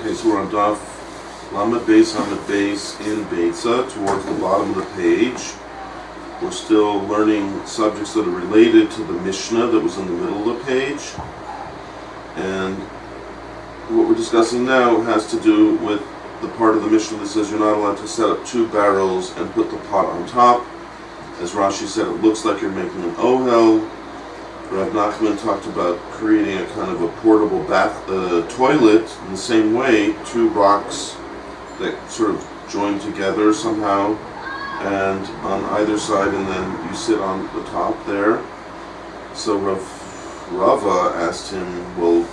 Okay, so we're on Daf Lamed Beis in Beitsa, towards the bottom of the page. We're still learning subjects that are related to the Mishnah that was in the middle of the page. And what we're discussing now has to do with the part of the Mishnah that says you're not allowed to set up two barrels and put the pot on top. As Rashi said, it looks like you're making an ohel. Rav Nachman talked about creating a kind of a portable toilet in the same way, two rocks that sort of join together somehow, and on either side, and then you sit on the top there. So Rava asked him, well,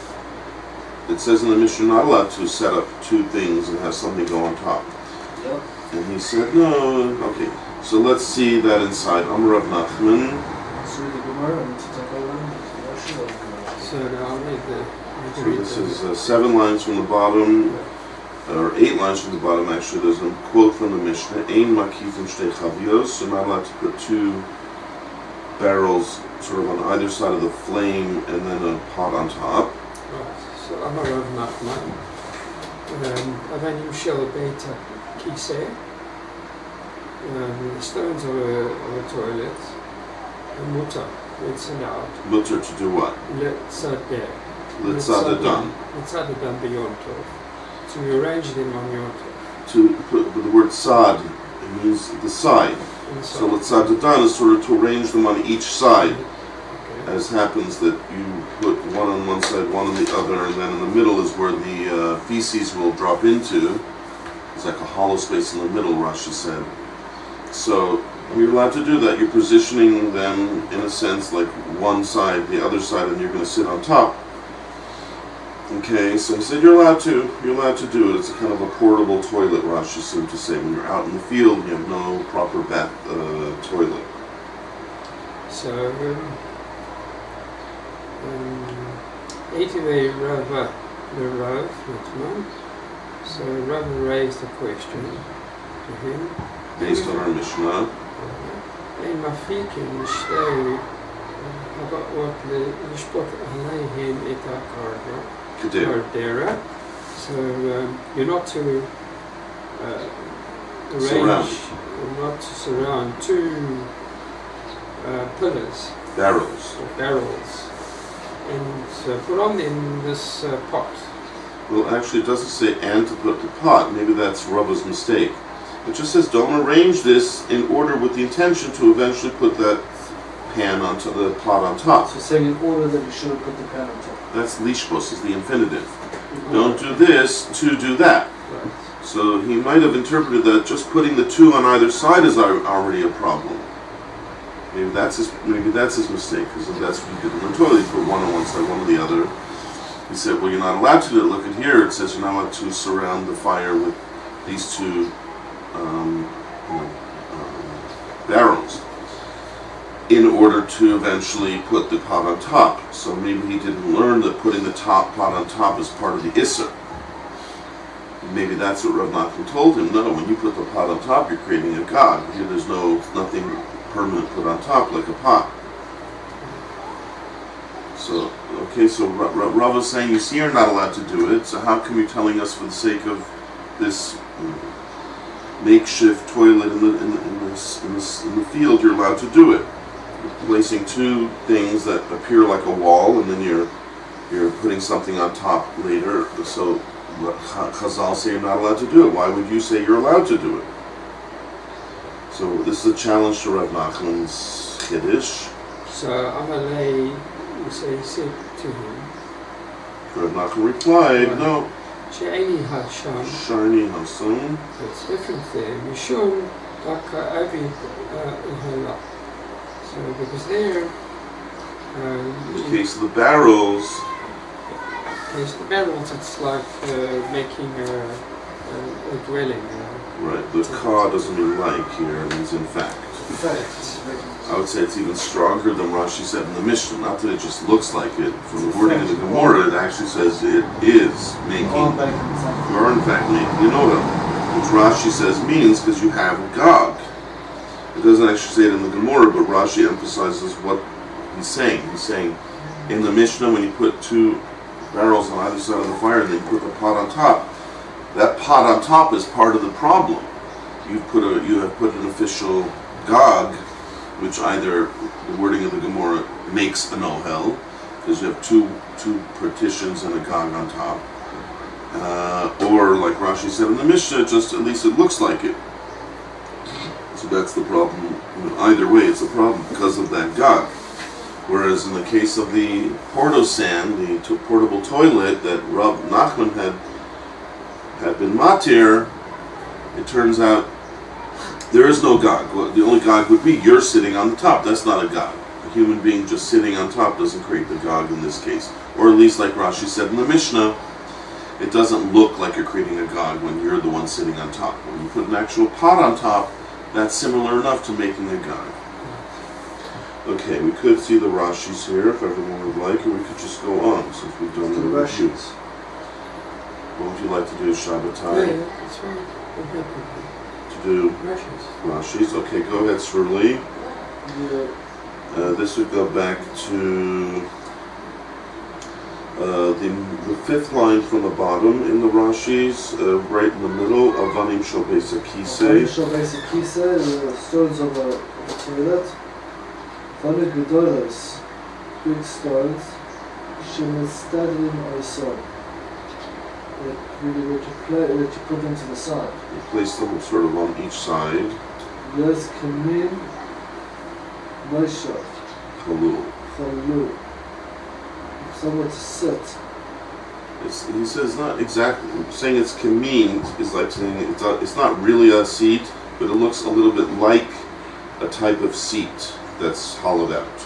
it says in the Mishnah you're not allowed to set up two things and have something go on top. Yep. And he said, no, okay. So let's see that inside. Rav Nachman. So the Gemora and to take over. So I'll read So this is 7 lines from the bottom, or 8 lines from the bottom actually. There's a quote from the Mishnah, Ein makifim shtei chavios, so you're not allowed to put two barrels sort of on either side of the flame and then a pot on top. Right, so I'm a Rav Nachman. Avanim shel Beitsa kiseh. The stones of a toilet. Mutter, it's allowed. Mutter to do what? Letzadeh. Letzadadan. Letzadadan beyond Tov. To arrange them on your Tov. To put the word sad, it means the side. So letzadadan is sort of to arrange them on each side. Okay. As happens that you put one on one side, one on the other, and then in the middle is where the feces will drop into. It's like a hollow space in the middle, Rashi said. So you're allowed to do that. You're positioning them in a sense like one side, the other side, and you're going to sit on top. Okay, so he said you're allowed to do it. It's a kind of a portable toilet, Rashi seemed to say. When you're out in the field, you have no proper bath toilet. So, Eitivei Rava, the Rav, Nachman. So Rava raised a question to him. Based on our Mishnah. Ein mafikin shtei haba'ot lishpot aleihem et ha'kardera. So you're not to surround two pillars, barrels, and put on in this pot. Well, actually, it doesn't say and to put the pot. Maybe that's Rava's mistake. It just says don't arrange this in order with the intention to eventually put that pan onto the pot on top. So saying in order that you should have put the pan on top. That's lishbos, is the infinitive. Don't do this to do that. Right. So he might have interpreted that just putting the two on either side is already a problem. Maybe that's his mistake, because that's what he did in the toilet. He put one on one side, one on the other. He said, well, you're not allowed to do it. Look at here. It says you're not allowed to surround the fire with these two barrels in order to eventually put the pot on top. So maybe he didn't learn that putting the top pot on top is part of the Issa. Maybe that's what Rav Nachman told him. No, when you put the pot on top, you're creating a god. Here there's nothing permanent put on top like a pot. So, okay, so Rav is saying, you see you're not allowed to do it, so how come you're telling us for the sake of this makeshift toilet in the field, you're allowed to do it? You're placing two things that appear like a wall, and then you're putting something on top later. So Chazal say you're not allowed to do it. Why would you say you're allowed to do it? So this is a challenge to Rav Nachman's Kiddush. So Amalei, he said to him, Rav Nachman replied, no. She'eni hasham. Shiny Hassan. It's different there. Mishum daka avi uhala. So because there, in the case of the barrels, it's like making a dwelling. right, the ka doesn't mean like here, it means in fact. In fact, I would say it's even stronger than Rashi said in the Mishnah. Not that it just looks like it. From the wording of the Gemora, it actually says it is making, or in fact making an ohel, which Rashi says means because you have a Gog. It doesn't actually say it in the Gemora, but Rashi emphasizes what he's saying. He's saying in the Mishnah, when you put two barrels on either side of the fire and then you put the pot on top, that pot on top is part of the problem. You have put an official Gog, which either the wording of the Gemora makes an ohel, because you have two partitions and a Gog on top, or like Rashi said in the Mishnah, just at least it looks like it. So that's the problem. Either way, it's a problem because of that Gog. Whereas in the case of the portosan, the portable toilet that Rav Nachman had been matir, it turns out there is no Gog. Well, the only Gog would be you're sitting on the top. That's not a Gog. A human being just sitting on top doesn't create the Gog in this case. Or at least like Rashi said in the Mishnah, it doesn't look like you're creating a Gog when you're the one sitting on top. When you put an actual pot on top, that's similar enough to making a Gog. Okay, we could see the Rashis here if everyone would like, or we could just go on since we've done the reviews. What would you like to do, Shabbatai? Yeah, that's right. I'm happy To do Rashis. Rashis. Okay, go ahead, Shirley. Yeah. This would go back to the fifth line from the bottom in the Rashis, right in the middle, Avanim Shel Beitsa Kisei. Shel Beitsa Kisei, the stones of a toilet. Vale Gedolos, big stones, Shemestadim Oisor. That you put them to the side. You place them sort of on each side. Yes, Kamin, Moishov, Halul. Chalu. Somewhere to sit. He says not exactly. Saying it's kamin is like saying it's not really a seat, but it looks a little bit like a type of seat that's hollowed out.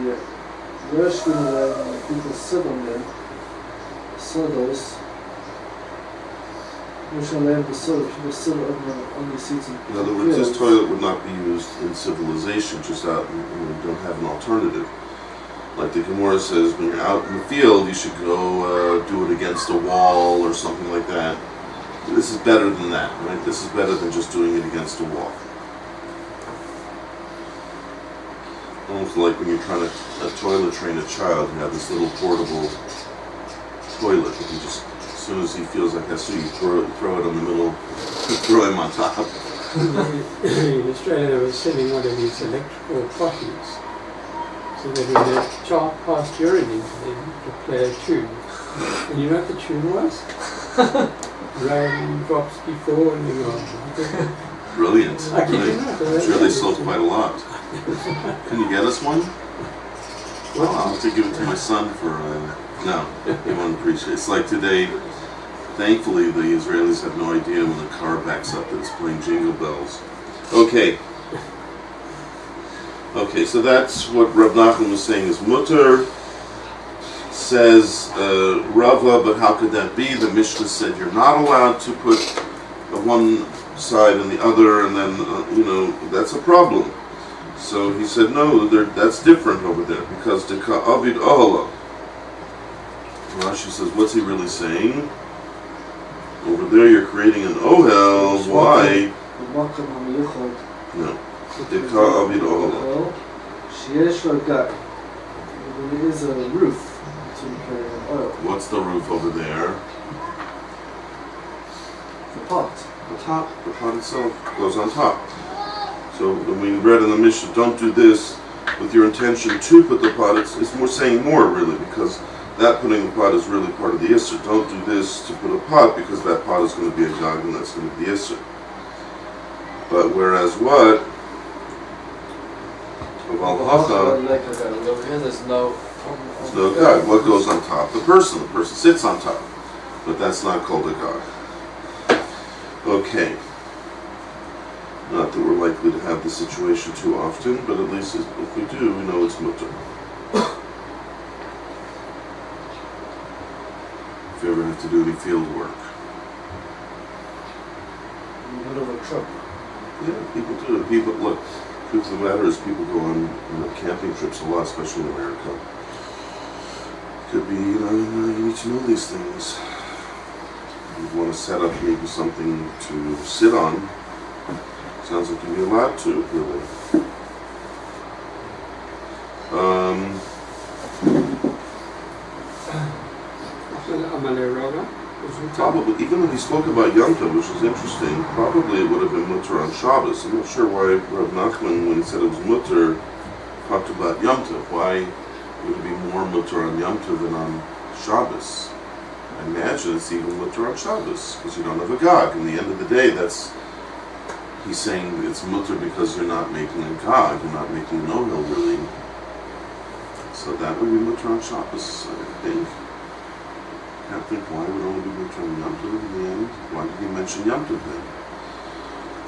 Yeah. When people sit on them, sodos, Yerushalyim, the sodos, people sit on these seats. In other words, this toilet would not be used in civilization, just out, you don't have an alternative. Like the Gemora says, when you're out in the field, you should go do it against a wall or something like that. This is better than that, right? This is better than just doing it against a wall. Almost like when you're trying to toilet train a child, you have this little portable toilet that you just, as soon as he feels like has to, you throw it in the middle, throw him on top. In Australia, they were selling one of these electrical potties, so that when the child passed urine into them, you could play a tune. And you know what the tune was? Rain drops before and Brilliant. I kid you not. I'm sure they sold quite a lot. Can you get us one? Well, I'll have to give it to my son for, no, he won't appreciate it. It's like today, thankfully the Israelis have no idea when the car backs up that it's playing Jingle Bells. Okay, so that's what Rav Nachman was saying is mutter. Says Rava, but how could that be? The Mishnah said you're not allowed to put one side and the other, and then, that's a problem. So he said, no, that's different over there, because the Ka'avid Ohala. Rashi says, what's he really saying? Over there you're creating an Ohel, why? No. The Ka'avid Ohala. Sheyesh Gag. There is a roof to carry an oil. What's the roof over there? The pot. The pot itself goes on top. So when we read in the Mishnah, don't do this with your intention to put the pot, it's more saying more really, because that putting the pot is really part of the Isser. Don't do this to put a pot, because that pot is going to be a Gog and that's going to be the Isser. But whereas what? There's no Gog. What goes on top? The person sits on top. But that's not called a Gog. Okay. Not that we're likely to have this situation too often, but at least if we do, we know it's mutter. If you ever have to do any field work. in the middle of a truck. Yeah, people do. Look, truth of the matter is people go on camping trips a lot, especially in America. Could be, you need to know these things. You want to set up maybe something to sit on. Sounds like you'd be allowed to, really. Amalei Rava. Probably, even though he spoke about Yom Tov, which is interesting, probably it would have been mutter on Shabbos. I'm not sure why Rav Nachman, when he said it was mutter, talked about Yom Tov. Why would it be more mutter on Yom Tov than on Shabbos? I imagine it's even mutter on Shabbos, because you don't have a Gog. In the end of the day, he's saying it's mutter because you're not making a Gog, you're not making an Ohel really. So that would be mutter on Shabbos, I think. I can't think why would only be mutter on Yom Tov in the end. Why did he mention Yom Tov then?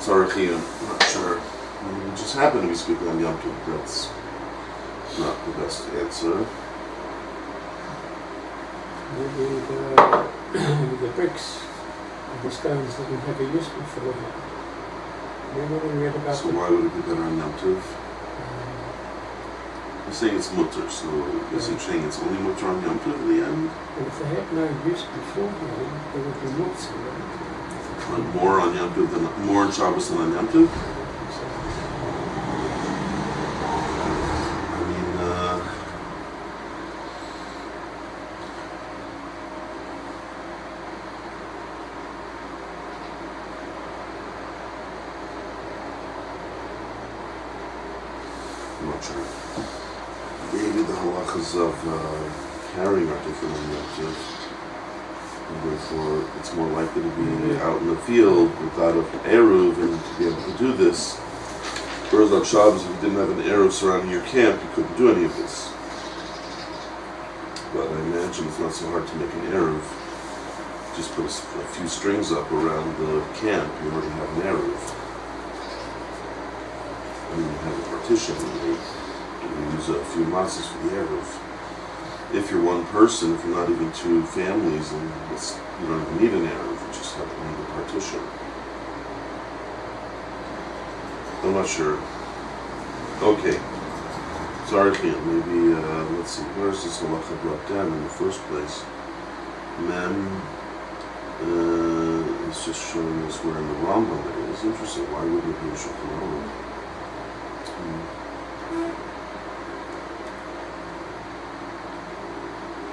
Sorry, I'm not sure. It just happened to be speaking on Yom Tov. That's not the best answer. Maybe the bricks and the stones didn't have a use beforehand. Remember we read about So them? why would it be better on Yom Tov? He's saying it's mutter, so is he saying it's only mutter on Yom Tov in the end? And if they had no use beforehand, there would be mutter, right? And more on Yom Tov than more on Shabbos than on Yom Tov? I mean, I'm not sure. Maybe the halachas of carrying are different on Yom Tov, and therefore it's more likely to be out in the field without an eruv and to be able to do this. Whereas on Shabbos, if you didn't have an eruv surrounding your camp, you couldn't do any of this. But I imagine it's not so hard to make an eruv. Just put a few strings up around the camp, you already have an eruv. And then you have a partition, and you use a few matzahs for the eruv. If you're one person, if you're not even two families, then you don't even need an eruv, you just have to need a partition. I'm not sure. Okay. Sorry, maybe, let's see, where's this halacha brought down in the first place? Mem, it's just showing us where in the Rambam it is. Interesting, why wouldn't it be a Shulchan Aruch?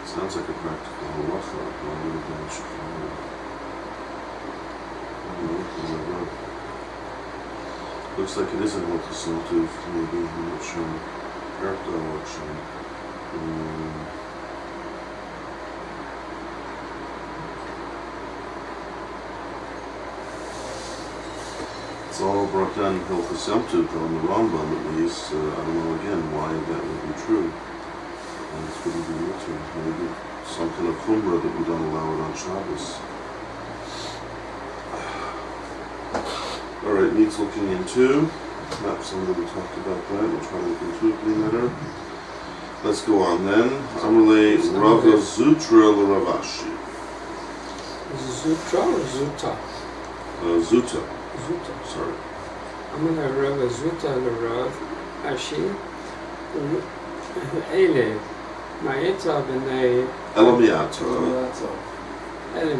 Sounds like a practical halacha. Why would it be a Shulchan Aruch? I don't know. Looks like it is in Hilchos Yom Tov, maybe, I'm not sure. Perhaps actually. It's all brought down in Hilchos Yom Tov, on the Rambam at least. I don't know again why that would be true. And this wouldn't be mutter. Maybe some kind of chumrah that we don't allow it on Shabbos. Alright, needs looking into. Perhaps somebody talked about that. We'll try to look into it better. Let's go on then. Amalei Rava Zutra L'Ravashi. Zutra or Zuta? Zuta. Zuta. Sorry. Amalei Rava Zuta L'Ravashi. Ele. Ma'eta b'nei. Elamiata.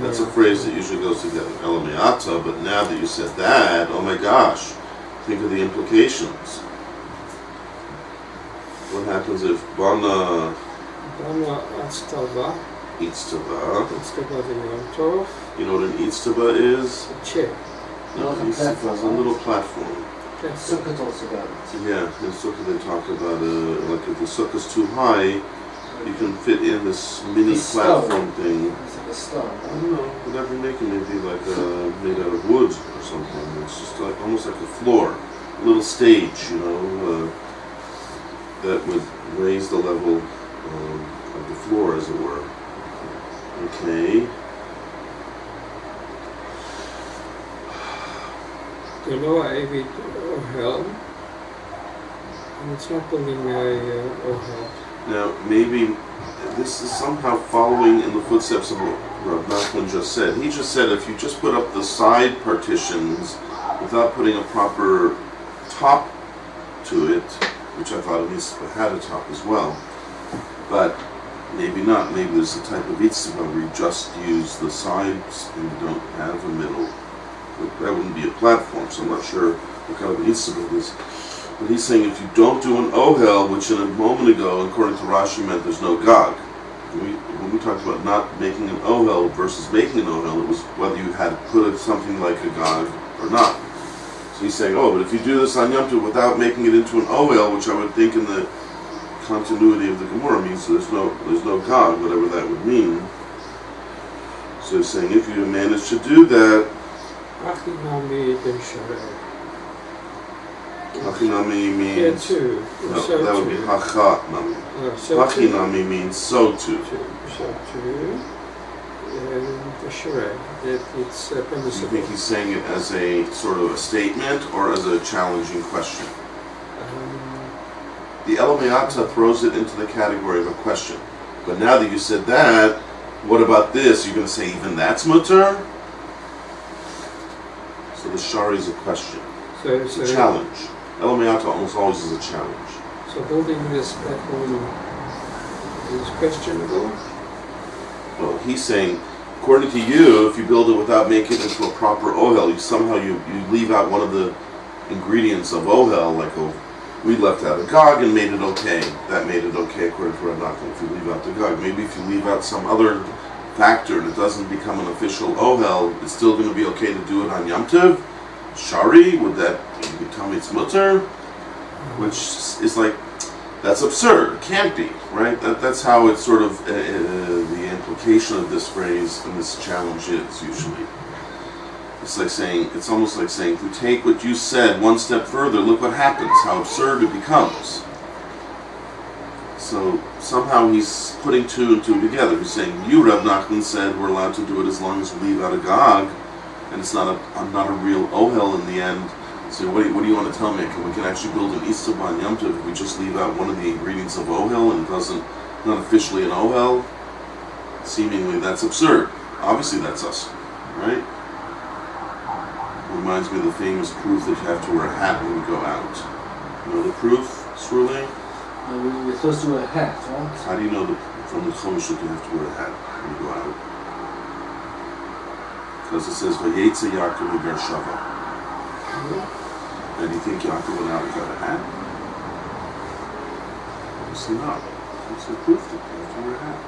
That's a phrase that usually goes together. Elamiata, but now that you said that, oh my gosh. Think of the implications. What happens if Bana Atztava Itztava? Itztava the Yom Tov. You know what an Itztava is? A chair. No, an Itztava is a little platform. Sukkah talks about it. Yeah, in Sukkah they talk about like if the Sukkah is too high, you can fit in this mini platform thing. It's like a stone. I don't know, whatever you make it, maybe like made out of wood or something. It's just like almost like a floor, a little stage, you know, that would raise the level of the floor, as it were. Okay. The lower Avid Ohel, and it's not building a Ohel. Now, maybe this is somehow following in the footsteps of what Rav Nachman just said. He just said if you just put up the side partitions without putting a proper top to it, which I thought at least had a top as well, but maybe not. Maybe there's a type of Itztava where you just use the sides and you don't have a middle. That wouldn't be a platform, so I'm not sure what kind of Itztava it is. But he's saying if you don't do an Ohel, which in a moment ago, according to Rashi, meant there's no Gog. when we talked about not making an ohel versus making an ohel, it was whether you had put something like a gog or not. So he's saying, oh, but if you do this on Yom Tov without making it into an ohel, which I would think in the continuity of the Gemora means there's no gog, whatever that would mean. So he's saying if you manage to do that, Hachinami means that would be hachanami. Hachinami means so too. So too. It's Do permissible. you think he's saying it as a sort of a statement or as a challenging question? The Elameata throws it into the category of a question. But now that you said that, what about this? You're going to say even that's mutter? So the shari is a question. It's a challenge. Elameata almost always is a challenge. So building this platform is questionable? Well, he's saying, according to you, if you build it without making it into a proper ohel, you leave out one of the ingredients of ohel, like we left out a gog and made it okay. That made it okay according to Rav Nachman. If you leave out the gog, maybe if you leave out some other factor and it doesn't become an official ohel, it's still going to be okay to do it on Yom Tov. Shari, would that, you could tell me it's mutter? Which is like, that's absurd. It can't be, right? That's how it's sort of, the implication of this phrase and this challenge is usually. It's almost like saying, if we take what you said one step further, look what happens, how absurd it becomes. So somehow he's putting two and two together. He's saying, you, Rav Nachman, said we're allowed to do it as long as we leave out a gog, and it's not a real ohel in the end. So what do you want to tell me? We can actually build an Itzaba on Yom Tov if we just leave out one of the ingredients of ohel and it doesn't, not officially an ohel? Seemingly that's absurd. Obviously that's us, right? Reminds me of the famous proof that you have to wear a hat when you go out. You know the proof, Sruli? You're supposed to wear a hat, right? How do you know from the Chumash that you have to wear a hat when you go out? Because it says, Vayetsa Yaakov Yerushalyim. And do you think Yaakov went out and got a hat? Obviously not. It's a proof that you have to wear a hat.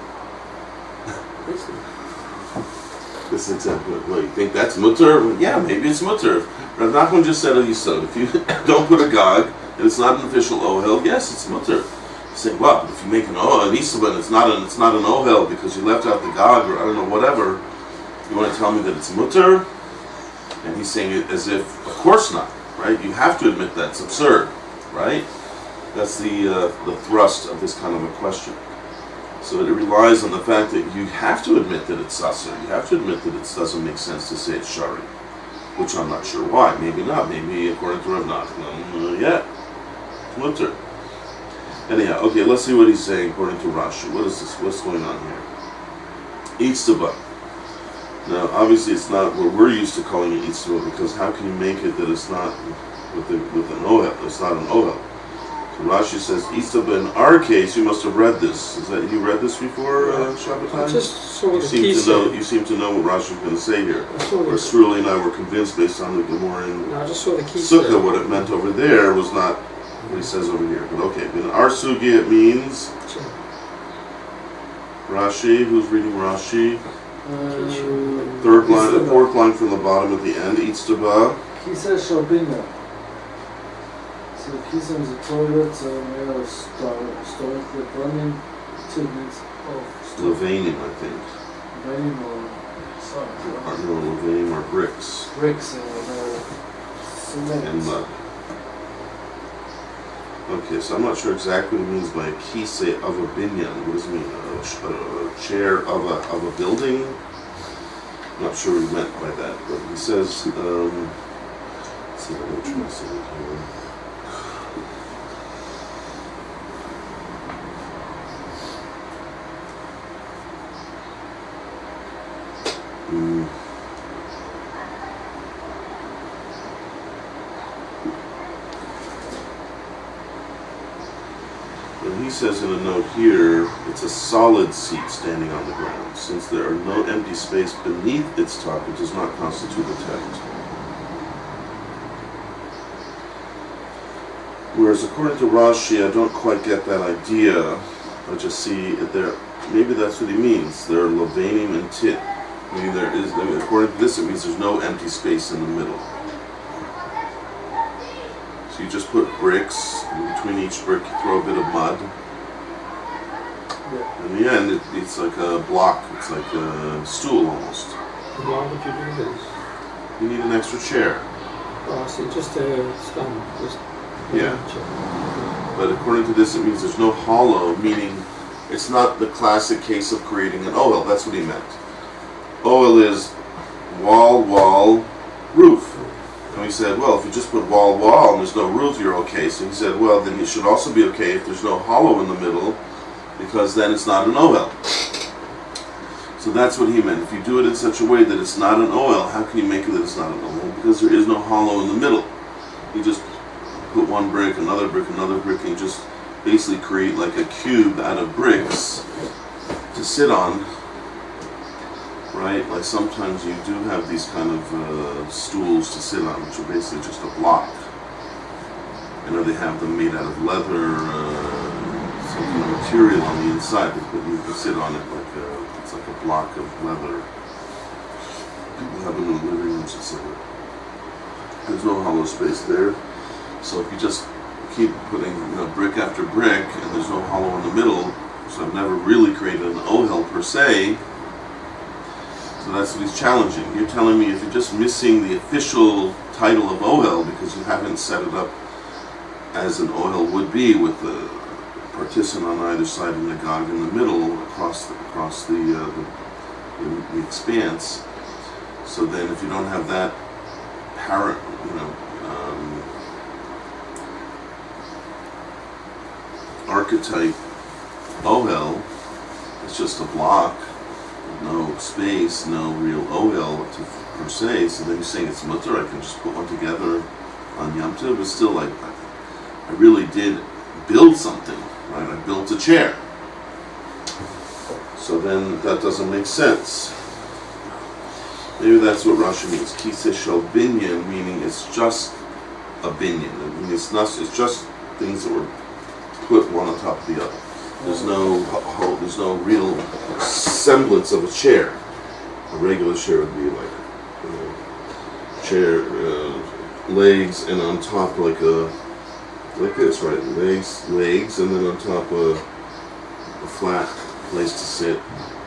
Listen to what, you think that's mutter? Yeah, maybe it's mutter. Rav Nachman just said if you don't put a gog and it's not an official ohel, yes, it's mutter. You say, well, if you make an Itzaba and it's not an ohel because you left out the gog or I don't know, whatever, you want to tell me that it's mutter? And he's saying it as if, of course not, right? You have to admit that's absurd, right? That's the thrust of this kind of a question. So it relies on the fact that you have to admit that it's sasser. You have to admit that it doesn't make sense to say it's shari, which I'm not sure why. Maybe not. Maybe according to Rav Nachman, yeah, it's mutter. Anyhow, okay, let's see what he's saying according to Rashi. What is this? What's going on here? Itzaba. Now, obviously, it's not what we're used to calling it Itzaba, because how can you make it that it's not with an ohel? It's not an ohel. So Rashi says Itzaba. In our case, you must have read this. Is that you read this before, Shabbatai? I just saw the key. You seem to know what Rashi is going to say here. Where Sruli and I were convinced based on the Gemora and I just saw the key. Sukkah, what it meant over there was not what he says over here. But okay, in our Sugi it means Rashi. Who's reading Rashi? Third line, the fourth line from the bottom at the end. Itzaba. Kisa Shabina. So Kisa is a toilet made of stone with running tidbits of Levanim, I think. Levanim or something. No, Levanim are bricks. Bricks and cement. And mud. Okay, so I'm not sure exactly what it means by a kisei of a binyan. What does it mean? A chair of a building? I'm not sure what he meant by that, but he says, let's see if I can translate it here. And he says in a note here, it's a solid seat standing on the ground. Since there are no empty space beneath its top, it does not constitute a tent. Whereas according to Rashi, I don't quite get that idea. I just see it there. Maybe that's what he means. There are Levanim and Tit. Meaning there is, according to this, it means there's no empty space in the middle. So you just put bricks, and between each brick you throw a bit of mud. Yeah. In the end, it's like a block. It's like a stool almost. Why would you do this? You need an extra chair. Oh, I see, just a stump. Just Yeah. But according to this, it means there's no hollow, meaning it's not the classic case of creating an ohel. That's what he meant. Ohel is wall, roof. And we said, well, if you just put wall, and there's no roof, you're okay. So he said, well, then it should also be okay if there's no hollow in the middle, because then it's not an ohel. So that's what he meant. If you do it in such a way that it's not an ohel, how can you make it that it's not an ohel? Because there is no hollow in the middle. You just put one brick, another brick, and you just basically create like a cube out of bricks to sit on. Right? Like sometimes you do have these kind of stools to sit on, which are basically just a block. You know, they have them made out of leather, some kind of material on the inside, but you can sit on it like it's like a block of leather. People have them in the living rooms and stuff. There's no hollow space there. So if you just keep putting brick after brick and there's no hollow in the middle, so I've never really created an ohel per se. So that's what he's challenging. You're telling me if you're just missing the official title of ohel because you haven't set it up as an ohel would be with the partition on either side and the gog in the middle across the expanse. So then if you don't have that archetype ohel, it's just a block, no space, no real ohel per se. So then you're saying it's mutter. I can just put one together on Yom Tov. But still, like I really did build something, right? I built a chair. So then that doesn't make sense. Maybe that's what Rashi means. Kiseh shel binyan, meaning it's just a binyan. I mean, it's just things that were put one on top of the other. There's no real semblance of a chair. A regular chair would be like chair, legs, and on top like this, right? Legs, and then on top a flat place to sit,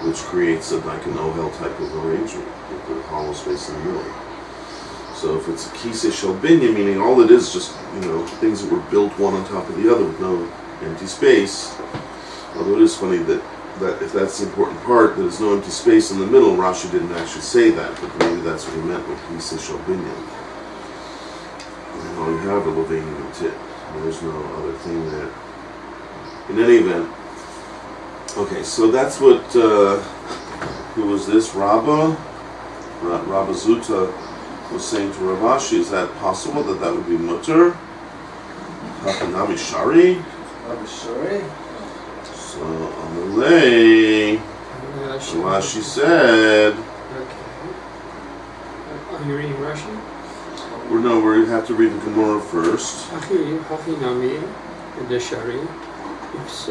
which creates like an ohel type of arrangement with the hollow space in the middle. So if it's a kiseh shel binyan, meaning all it is just things that were built one on top of the other with no empty space. Although it is funny that if that's the important part, there's no empty space in the middle. Rashi didn't actually say that, but maybe that's what he meant with kiseh shel binyan. And all you have are levanim and tit. There's no other thing there. In any event, okay, so that's what. Who was this? Rabba Zuta was saying to Rav Ashi, is that possible that would be mutter? Hakanami Shari? Shari? So, Amalei, Rashi said. Okay. Are you reading Rashi? We have to read the Gemora first. Hakinami, the Shari. It's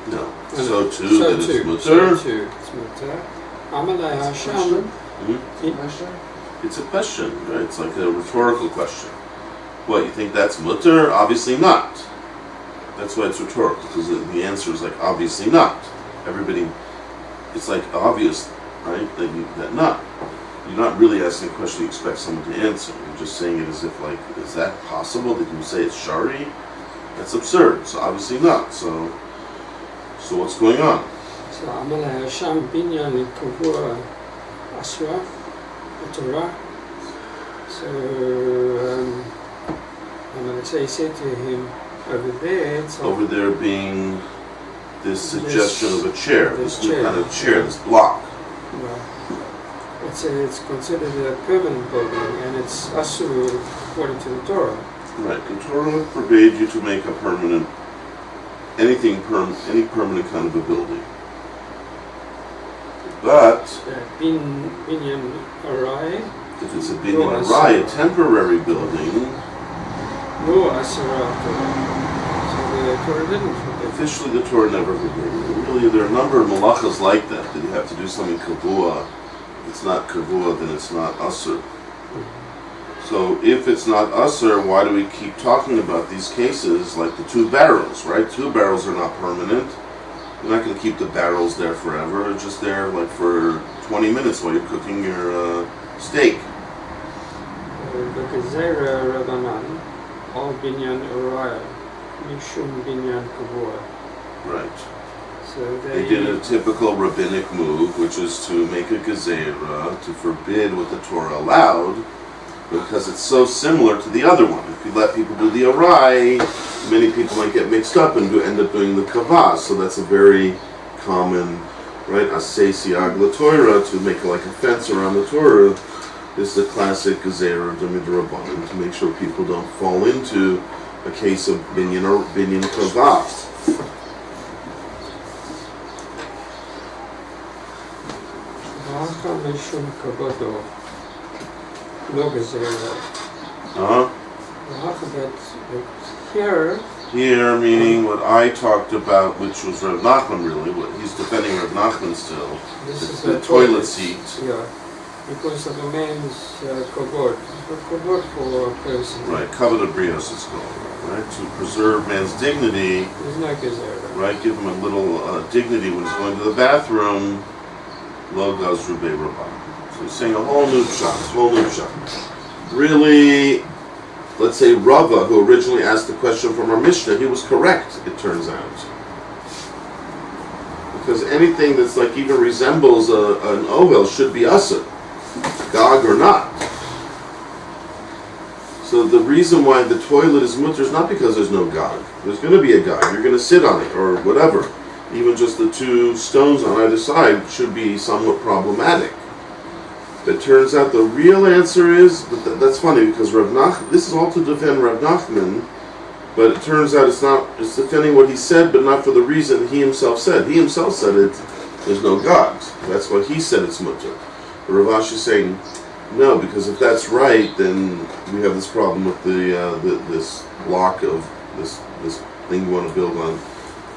no. So too, that it's mutter. So too, it's mutter. Amalei Hashem. It's a question, right? It's like a rhetorical question. What, you think that's mutter? Obviously not. That's why it's rhetorical, because the answer is like, obviously not. Everybody, it's like obvious, right? That not. You're not really asking a question you expect someone to answer. You're just saying it as if like, is that possible that you say it's shari? That's absurd. So obviously not. So what's going on? So Amalei Hashem binyan kavua asra, the Torah. So Amalei said to him, over there being this suggestion of a chair, this new kind of chair, this block. Well, it's considered a permanent building, and it's asur according to the Torah. Right, the Torah forbade you to make a permanent, any permanent kind of a building. But binyan arai. If it's a binyan arai, a temporary building. No asura. So the Torah didn't forbid. Officially, the Torah never forbade it. Really, there are a number of malachas like that you have to do something kavua. If it's not kavua, then it's not asur. So if it's not asur, why do we keep talking about these cases like the 2 barrels, right? 2 barrels are not permanent. You're not going to keep the barrels there forever. It's just there like for 20 minutes while you're cooking your steak. The Gezerah Rabbanan, all binyan uraya, mishum binyan kavua. Right. So They did a typical rabbinic move, which is to make a gezerah, to forbid what the Torah allowed, because it's so similar to the other one. If you let people do the arai, many people might get mixed up and end up doing the kavah. So that's a very common, right? Asay siag la Torah, to make like a fence around the Torah. This is the classic gezerah of the midrabanan, to make sure people don't fall into a case of binyan or binyan kavah. V'haka mishum kavodo, lo gezerah. V'haka, but Here, meaning what I talked about, which was Rav Nachman really, what he's defending Rav Nachman still, this is the toilet seat. Yeah, because of a man's kavod. Kavod for a person. Right, kavod brios it's called, right? To preserve man's dignity, There's no gezerah. right? Give him a little dignity when he's going to the bathroom. Lo gaz rubei rabban. So he's saying a whole new pshat. Really, let's say Rava, who originally asked the question from our Mishnah, he was correct, it turns out. Because anything that's like even resembles an ovel should be asur, gag or not. So the reason why the toilet is mutter is not because there's no gag. There's going to be a gag. You're going to sit on it or whatever. Even just the 2 stones on either side should be somewhat problematic. It turns out the real answer is, but that's funny because this is all to defend Rav Nachman, but it turns out it's defending what he said, but not for the reason he himself said. He himself said there's no gods. That's why he said it's mutter. But Rav Ashi is saying, no, because if that's right, then we have this problem with this block of, this thing you want to build on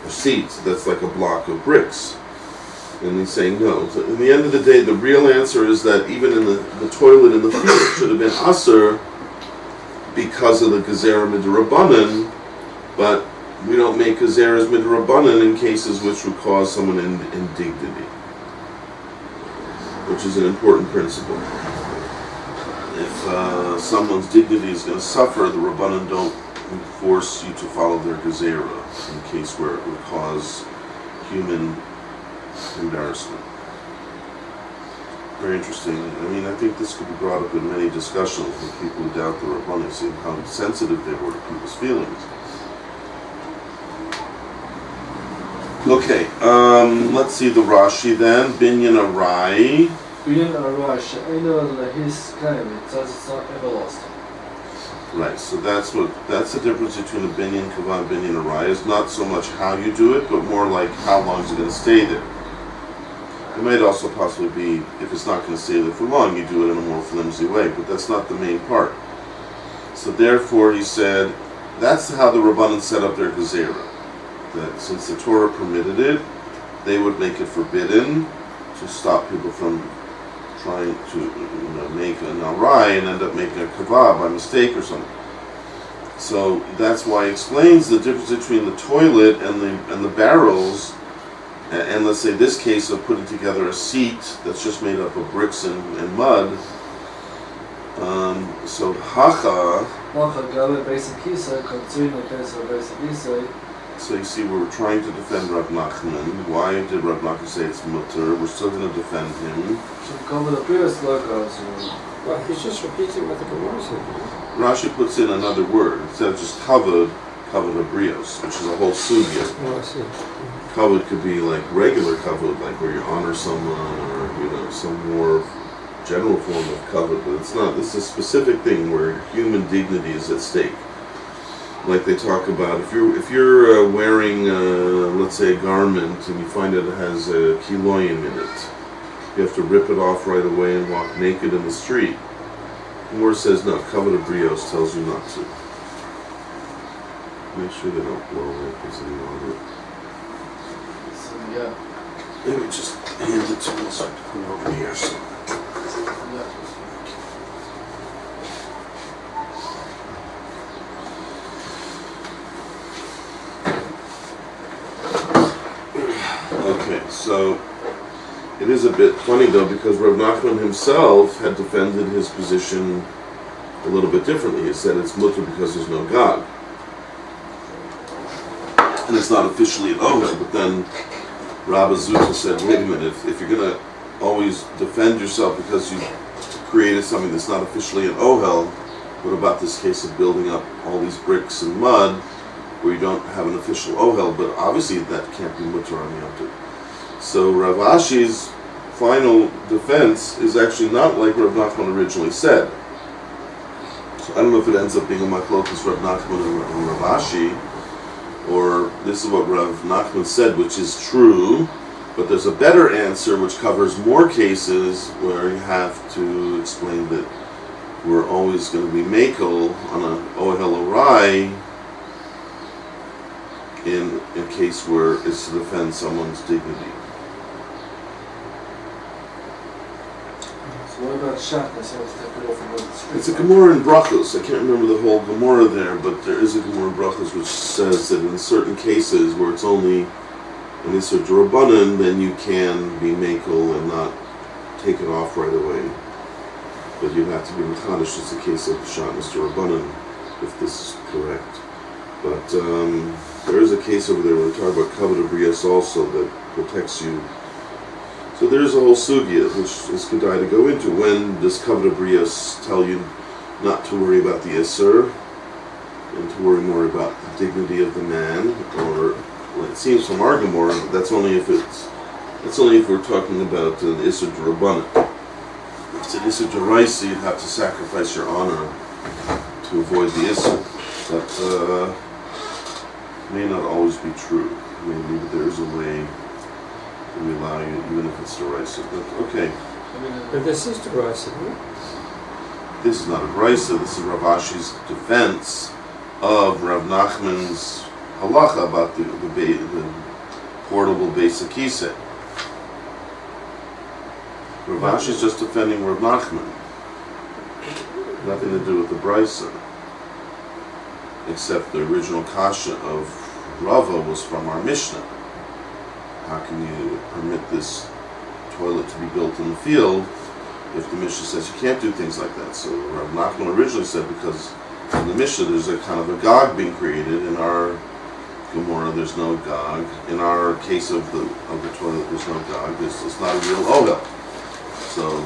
a seat. That's like a block of bricks. And he's saying no. So in the end of the day, the real answer is that even in the toilet in the field should have been asur because of the gezerah midrabanan, but we don't make gezerahs midrabanan in cases which would cause someone indignity, which is an important principle. If someone's dignity is going to suffer, the rabbanan don't force you to follow their gezerah in case where it would cause human embarrassment. Very interesting. I mean, I think this could be brought up in many discussions with people who doubt the Rabbanim, seeing how sensitive they were to people's feelings. Okay, let's see the Rashi then. Binyan Arai. Binyan Arai she'eino lehis kaim. It says it's not everlasting. Right, so that's the difference between a binyan kavah and binyan arai. Is not so much how you do it, but more like how long is it going to stay there. It might also possibly be, if it's not going to stay there for long, you do it in a more flimsy way, but that's not the main part. So therefore, he said, that's how the Rabbanan set up their gezerah. That since the Torah permitted it, they would make it forbidden to stop people from trying to make an arai and end up making a kavah by mistake or something. So that's why he explains the difference between the toilet and the barrels. And let's say this case of putting together a seat that's just made up of bricks and mud. So hacha. So you see, we're trying to defend Rav Nachman. Why did Rav Nachman say it's mutter? We're still going to defend him. Well, he's just repeating what the Gemora said. Rashi puts in another word instead of just kavod habrios, which is a whole sugya. Oh, I see. Kavod could be like regular kavod, like where you honor someone, or some more general form of kavod, but it's not. This is a specific thing where human dignity is at stake. Like they talk about, if you're wearing, let's say, a garment and you find that it has a kiloyim in it, you have to rip it off right away and walk naked in the street. The Gemora says no. Kavod brios tells you not to. Make sure they don't blow away if there's any longer. So yeah. Maybe just hand it to me so I can put it over here. So. Yeah. Okay, so it is a bit funny though because Rav Nachman himself had defended his position a little bit differently. He said it's mutter because there's no God. And it's not officially an ohel, but then Rabbi Zuta said, wait a minute, if you're going to always defend yourself because you created something that's not officially an ohel, what about this case of building up all these bricks and mud where you don't have an official ohel, but obviously that can't be mutter on Yom Tov. So Rav Ashi's final defense is actually not like Rav Nachman originally said. So I don't know if it ends up being a machlokas Rav Nachman and Rav Ashi, or this is what Rav Nachman said, which is true, but there's a better answer which covers more cases where you have to explain that we're always going to be makel on an ohel orai in a case where it's to defend someone's dignity. So what about Shabbos? You have to take it off and go to the street. It's a Gemora in Brachos. I can't remember the whole Gemora there, but there is a Gemora in Brachos which says that in certain cases where it's only an Isser D'Rabbanan, then you can be makel and not take it off right away. But you have to be HaKodesh. It's a case of Shabbos D'Rabbanan, if this is correct. But there is a case over there where we talk about Kavod Brias also that protects you. So there's a whole sugya which is Kedai to go into. When does Kavod Brias tell you not to worry about the Isser and to worry more about the dignity of the man? Or well, it seems from our Gemara, but that's only if we're talking about an Isser D'Rabbanan. If it's an Isser D'Oraisa, you'd have to sacrifice your honor to avoid the Isser. But may not always be true. Maybe there is a way that we allow you, even if it's D'Oraisa. But okay. But this is D'Oraisa, no? This is not a D'Oraisa, this is Rav Ashi's defense of Rav Nachman's halacha about the portable Beitsa Kisei. Rav Ashi is just defending Rav Nachman. Nothing to do with the Brisa. Except the original kasha of Rava was from our Mishnah. How can you permit this toilet to be built in the field if the Mishnah says you can't do things like that? So Rav Nachman originally said because in the Mishnah there's a kind of a gog being created. In our Gemora there's no gog. In our case of the toilet there's no gog. It's not a real ohel. So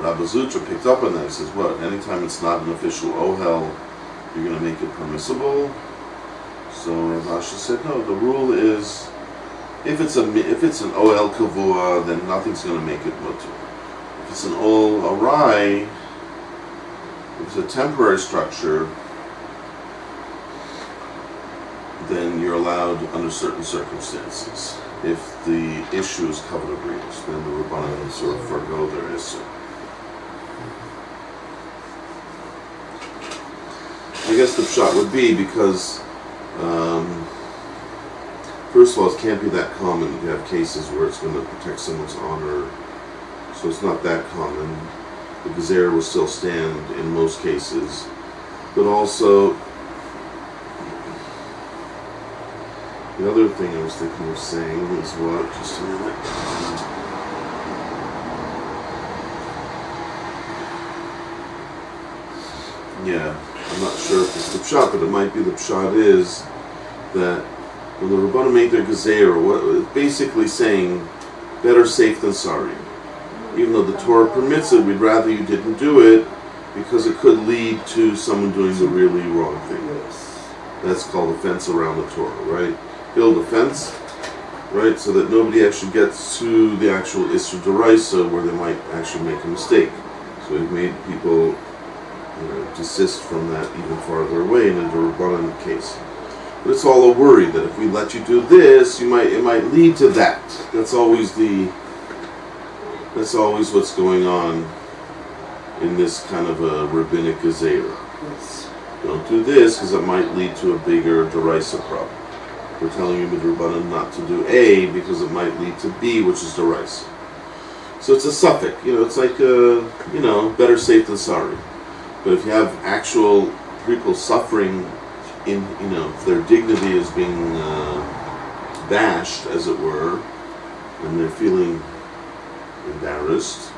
Rabbi Zutra picked up on that. He says, what? Anytime it's not an official ohel, you're going to make it permissible? So Rav Ashi said, no, the rule is if it's an OL kavua, then nothing's going to make it mutter. If it's an OL arai, if it's a temporary structure, then you're allowed under certain circumstances. If the issue is kavod abrios, then the Rabbanan sort of forgo their issue. I guess the pshat would be because, first of all, it can't be that common to have cases where it's going to protect someone's honor, so it's not that common. The gezerah will still stand in most cases, but also, the other thing I was thinking of saying is what? Just a minute. Yeah. I'm not sure if it's the pshat, but it might be the pshat is that when the Rabbanan make their gezerah, what it's basically saying, better safe than sorry. Even though the Torah permits it, we'd rather you didn't do it because it could lead to someone doing the really wrong thing. Yes. That's called a fence around the Torah, right? Build a fence, right, so that nobody actually gets to the actual Isser D'Oraisa where they might actually make a mistake. So we've made people desist from that even farther away in a D'Rabbanan case. But it's all a worry that if we let you do this, it might lead to that. That's always what's going on in this kind of a rabbinic gezerah. Yes. Don't do this because it might lead to a bigger derisa problem. We're telling you midrabanan not to do A because it might lead to B, which is derisa. So it's a suffix. It's like better safe than sorry. But if you have actual people suffering in, if their dignity is being bashed, as it were, and they're feeling embarrassed,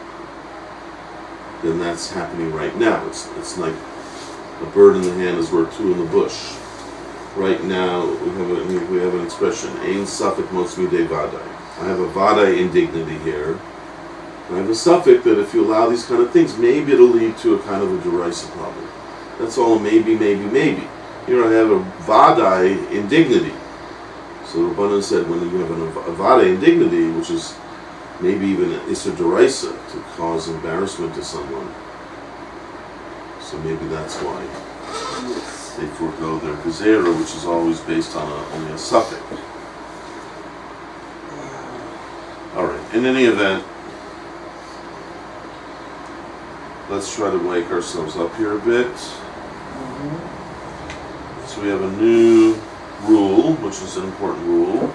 then that's happening right now. It's like a bird in the hand is worth two in the bush. Right now, we have an expression, Ein Safek Motzmi De Vadai. I have a Vadai indignity here. I have a suffix that if you allow these kind of things, maybe it'll lead to a kind of a derisa problem. That's all maybe. Here I have a Vadai indignity. So Rabbanan said when you have a Vadai indignity, which is maybe even an Issa derisa to cause embarrassment to someone. So maybe that's why they forego their gezerah, which is always based on only a suffix. Alright, in any event, let's try to wake ourselves up here a bit. So we have a new rule, which is an important rule,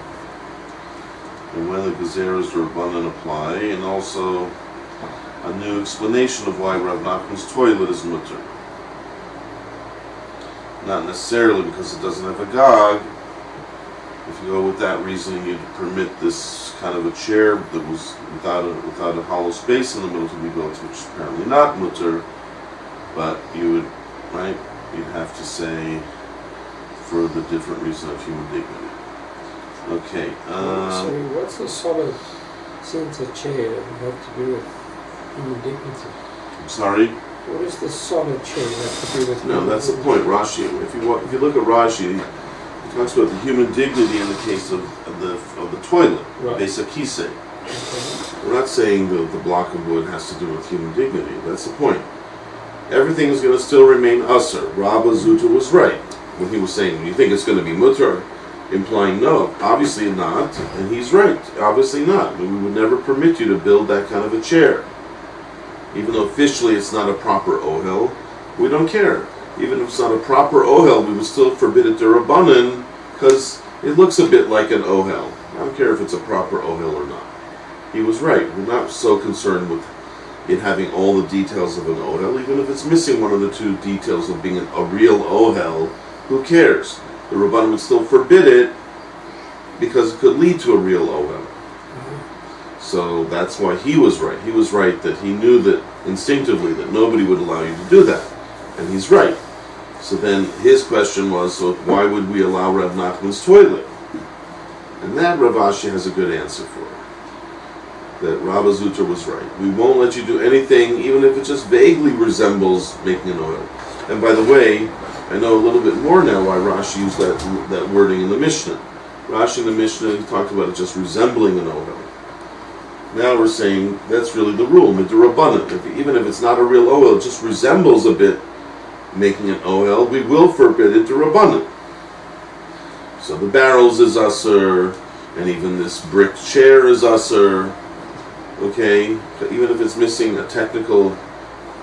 and when the gezerahs Rabbanan apply, and also a new explanation of why Rav Nachman's toilet is mutter. Not necessarily because it doesn't have a gog. If you go with that reasoning, you'd permit this kind of a chair that was without a hollow space in the middle to be built, which is apparently not mutter. But you'd have to say for the different reason of human dignity. Okay. So what's the solid center chair that would have to do with human dignity? I'm sorry? What is the solid chair that have to do with No, that's the point. Rashi. If you look at Rashi, he talks about the human dignity in the case of the toilet, right. Beitsa kisei. Okay. We're not saying the block of wood has to do with human dignity. That's the point. Everything is going to still remain usher. Rabba Zuta was right when he was saying, you think it's going to be mutter, implying no, obviously not, and he's right, obviously not. We would never permit you to build that kind of a chair. Even though officially it's not a proper ohel, we don't care. Even if it's not a proper ohel, we would still forbid it to Rabbanan, because it looks a bit like an ohel. I don't care if it's a proper ohel or not. He was right. We're not so concerned with it having all the details of an ohel, even if it's missing one of the two details of being a real ohel, who cares? The Rabbanan would still forbid it, because it could lead to a real ohel. So that's why he was right. He was right that he knew that instinctively that nobody would allow you to do that. And he's right. So then his question was, so why would we allow Rav Nachman's toilet? And that Rav Ashi has a good answer for. That Rabba Zutra was right. We won't let you do anything, even if it just vaguely resembles making an oil. And by the way, I know a little bit more now why Rashi used that wording in the Mishnah. Rashi in the Mishnah talked about it just resembling an oil. Now we're saying that's really the rule, midrabanan. Even if it's not a real oil, it just resembles a bit making an oil, we will forbid it to rabbanan. So the barrels is usher, and even this brick chair is usher. Okay, even if it's missing a technical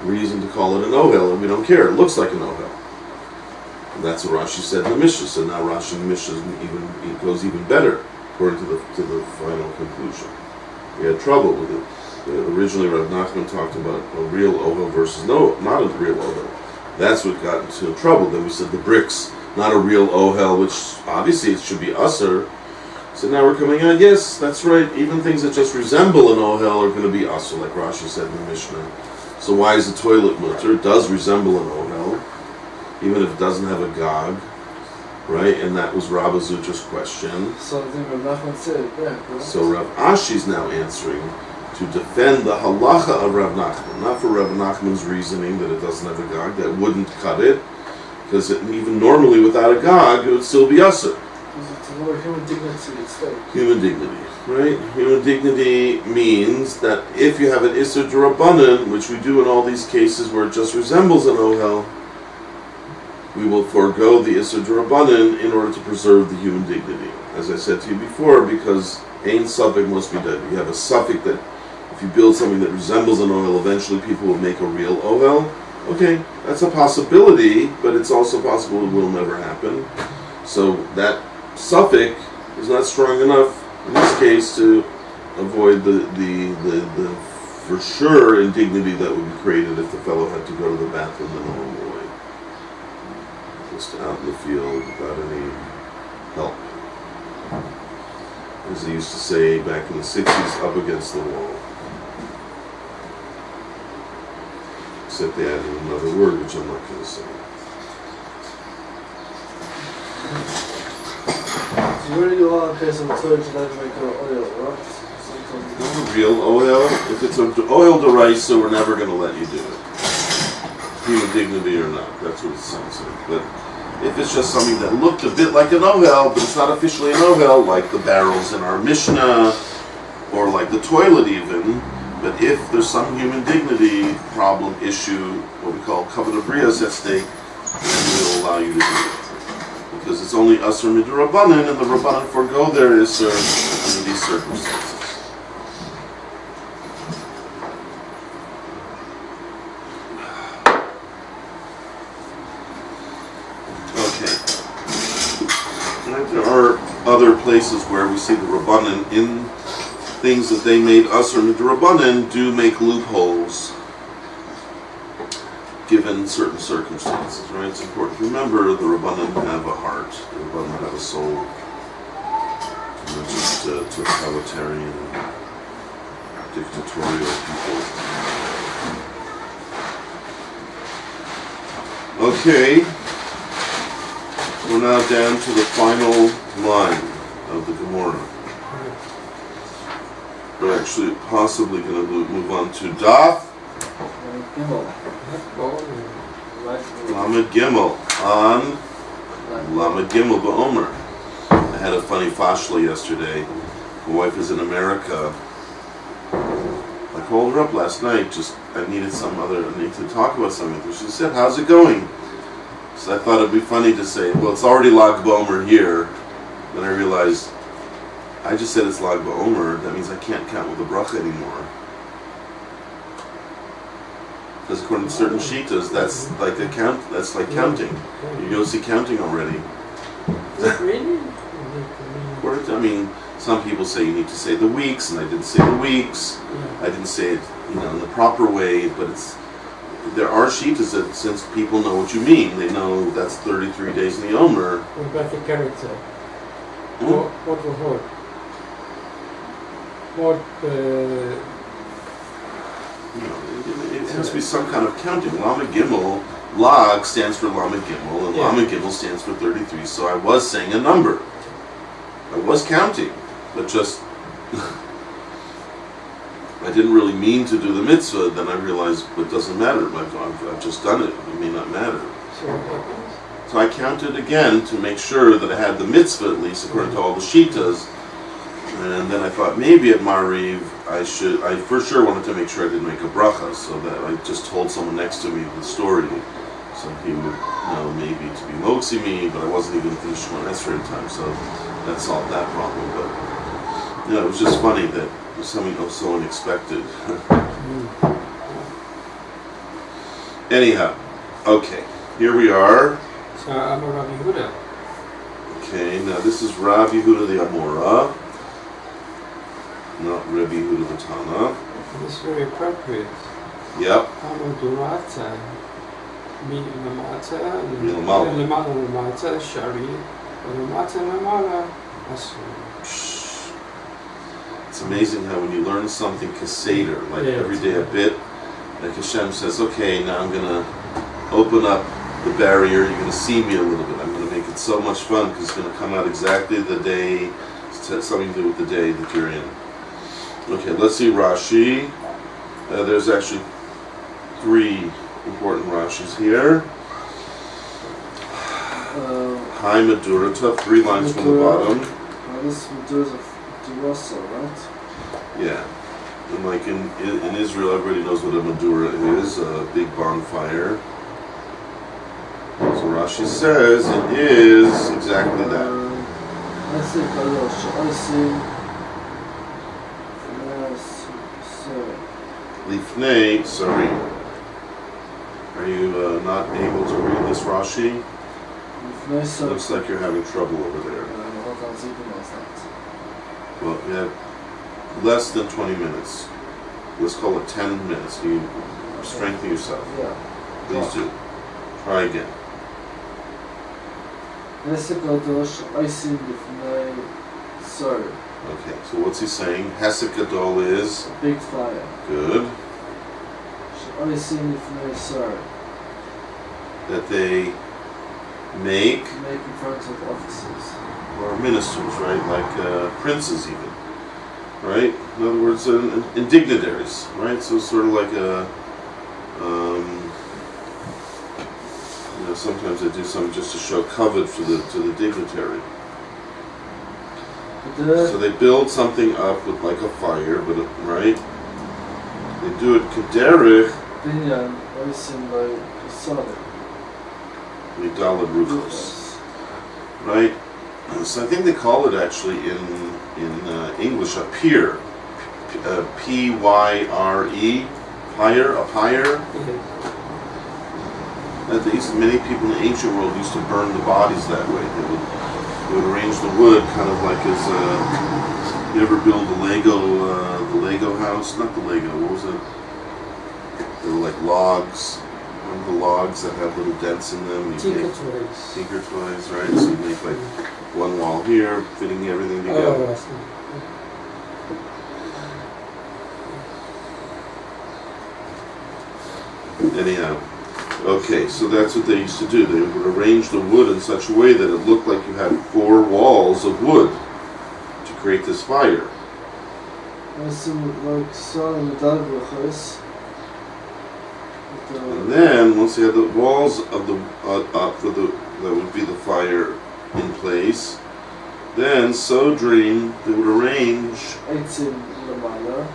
reason to call it an oil, and we don't care. It looks like an oil. And that's what Rashi said in the Mishnah. So now Rashi in the Mishnah goes even better according to the final conclusion. We had trouble with it. Originally, Rav Nachman talked about a real ohel versus not a real ohel. That's what got into trouble. Then we said the bricks, not a real ohel, which obviously it should be usher. So now we're coming out, yes, that's right. Even things that just resemble an ohel are going to be usher, like Rashi said in the Mishnah. So why is the toilet mutter? It does resemble an ohel, even if it doesn't have a gog. Right, and that was Rabba Zutra's question. So I think Rav Nachman said it back, right? So Rav Ashi's now answering to defend the halacha of Rav Nachman, not for Rav Nachman's reasoning that it doesn't have a gog, that wouldn't cut it, because even normally without a gog, it would still be usher. Because it's more human dignity at stake. Human dignity, right? Human dignity means that if you have an Isser D'Rabbanan, which we do in all these cases where it just resembles an ohel, we will forego the Isser D'Rabbanan in order to preserve the human dignity. As I said to you before, because Ein Safek must be dead. You have a suffix that if you build something that resembles an ohel, eventually people will make a real ohel. Okay, that's a possibility, but it's also possible it will never happen. So that suffix is not strong enough in this case to avoid the for sure indignity that would be created if the fellow had to go to the bathroom the normal way. Just out in the field without any help. As they used to say back in the 60s, up against the wall. Except they added another word, which I'm not going to say. So you really want a case of Torah to then make an oil, right? Not a real oil. If it's an oil deraisa, we're never going to let you do it. Human dignity or not, that's what it sounds like. But if it's just something that looked a bit like an ohel, but it's not officially an ohel, like the barrels in our Mishnah, or like the toilet even, but if there's some human dignity problem, issue, what we call kavod abrios at stake, then we'll allow you to do it. Because it's only asur midrabanan, and the rabbanan forgo their isur under these circumstances. There are other places where we see the Rabbanan in things that they made Asur Midrabanan do make loopholes given certain circumstances, right? It's important to remember the Rabbanan have a heart, the Rabbanan have a soul. They're not just totalitarian, dictatorial people. Okay. We're now down to the final line of the Gemora. We're actually possibly going to move on to Daf Lamed Gimel on Lamed Gimel Ba'omer. I had a funny fashla yesterday. My wife is in America. I called her up last night. I need to talk about something. She said, "How's it going?" So I thought it'd be funny to say, well, it's already Lag BaOmer here. Then I realized, I just said it's Lag BaOmer. That means I can't count with the bracha anymore. Because according to certain shitas, that's like counting. You go see counting already. Really? I mean, some people say you need to say the weeks, and I didn't say the weeks. Yeah. I didn't say it, in the proper way, but there are shitas that, since people know what you mean, they know that's 33 days in the Omer. What about the character? What will hold? It has to be some kind of counting. Lamed Gimel, Lag stands for Lamed Gimel, and Lamed Gimel stands for 33. So I was saying a number. I was counting, but just I didn't really mean to do the mitzvah. Then I realized it doesn't matter. I've just done it. It may not matter. So I counted again to make sure that I had the mitzvah, at least according to all the shitas. And then I thought maybe at Mariv I for sure wanted to make sure I didn't make a bracha, so that I just told someone next to me the story, so he would know maybe to be moxie me, but I wasn't even finished Shemon Esrei in time, so that solved that problem. But it was just funny that it was something so unexpected. Anyhow, okay, here we are. So I'm a Rabbi Yehuda. Okay, now this is Rabbi Yehuda the Amora, not Rabbi Yehuda the Tana. It's very appropriate. Yep. Amodurata, Milamata, Milamala. Lamata, Shari, Lamata, Lamala, Asur. It's amazing how when you learn something kaseder, like every day a bit, like Hashem says, okay, now I'm going to open up the barrier, you're going to see me a little bit. I'm going to make it so much fun because it's going to come out exactly the day, something to do with the day that you're in. Okay, let's see Rashi. There's actually 3 important Rashis here. Hi Madurata, 3 lines from the bottom. This Madura's of Durasa, right? Yeah. And like in Israel, everybody knows what a Madura is, a big bonfire. So Rashi says it is exactly that. I see Kalosh, I see Lifnei, sorry. Are you not able to read this Rashi? לפני סוף. Looks like you're having trouble over there. אני יכול להחזיק במאזנת. Well, you have less than 20 minutes. Let's call it 10 minutes. You strengthen yourself. Yeah. Please do. Try again. Hesed Kadosh Oisim Lifnei Sor. Okay, so what's he saying? Hesed Gadol is A big fire. good. Oisim Lifnei Sor. That they make, Make in front of officers. or ministers, right? Like princes even. Right? In other words, dignitaries, right? So sort of like a, sometimes they do something just to show kavod to the dignitary. So they build something up with like a fire, but right? They do it kederich Binyan Oisim Loi Sor. midalad ruchos, right? So I think they call it actually in English a pier, P-Y-R-E, pyre, a pyre. Many people in the ancient world used to burn the bodies that way. They would arrange the wood kind of like as you ever build the Lego house? Not the Lego. What was it? They were like logs. Remember the logs that have little dents in them? Tinker toys. Tinker toys, right? So you make like one wall here, fitting everything together. Oh, I see. Anyhow, okay, so that's what they used to do. They would arrange the wood in such a way that it looked like you had 4 walls of wood to create this fire. Oisim Loi Sor Medal Ruchos. And then, once you had the walls of the up for the that would be the fire in place, then Sodrim, they would arrange. Eitzim Lamala.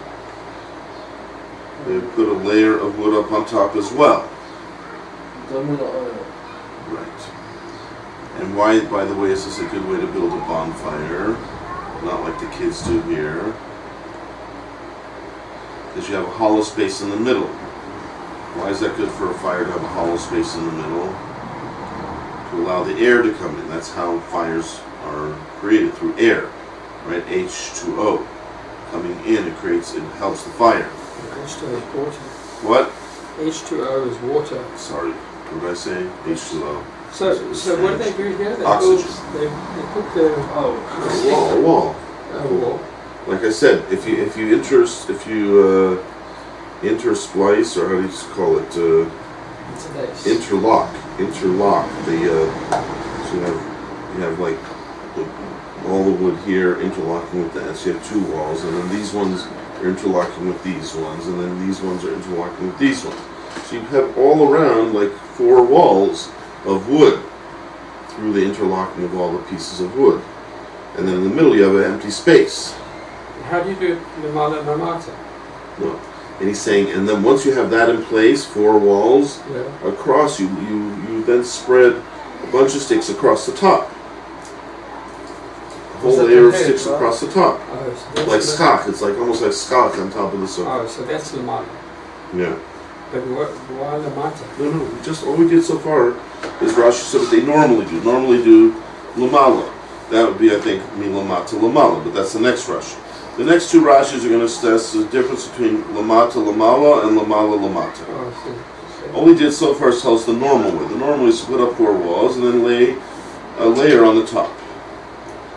They would put a layer of wood up on top as well. Domino oil. Right. And why, by the way, is this a good way to build a bonfire? Not like the kids do here. Because you have a hollow space in the middle. Why is that good for a fire to have a hollow space in the middle? To allow the air to come in. That's how fires are created, through air. Right? H2O. Coming in, it helps the fire. H2O is water. What? H2O is water. Sorry. What did I say? H2O. So what do they do here? They Oxygen. They put the A wall. wall. Like I said, if you intersplice, or how do you call it? It's a base. Interlock. So you have like all the wood here interlocking with that. So you have 2 walls, and then these ones are interlocking with these ones, and then these ones are interlocking with these ones. So you have all around like 4 walls of wood through the interlocking of all the pieces of wood. And then in the middle you have an empty space. How do you do Lamala Mamata? No. And he's saying, and then once you have that in place, 4 walls across, you then spread a bunch of sticks across the top. A whole layer of sticks across the top. Oh, so Like skach. It's like almost like skach on top of the sofa. Oh, so that's Lamala. Yeah. But why Lamata? No. Just all we did so far is Rashi said what they normally do. Normally do lamala. That would be, I think, milamata lamala. But that's the next Rashi. The next 2 Rashis are going to stress the difference between lamata lamala and lamala lamata. Oh, so All we did so far is tell us the normal way. The normal way is to put up 4 walls and then lay a layer on the top.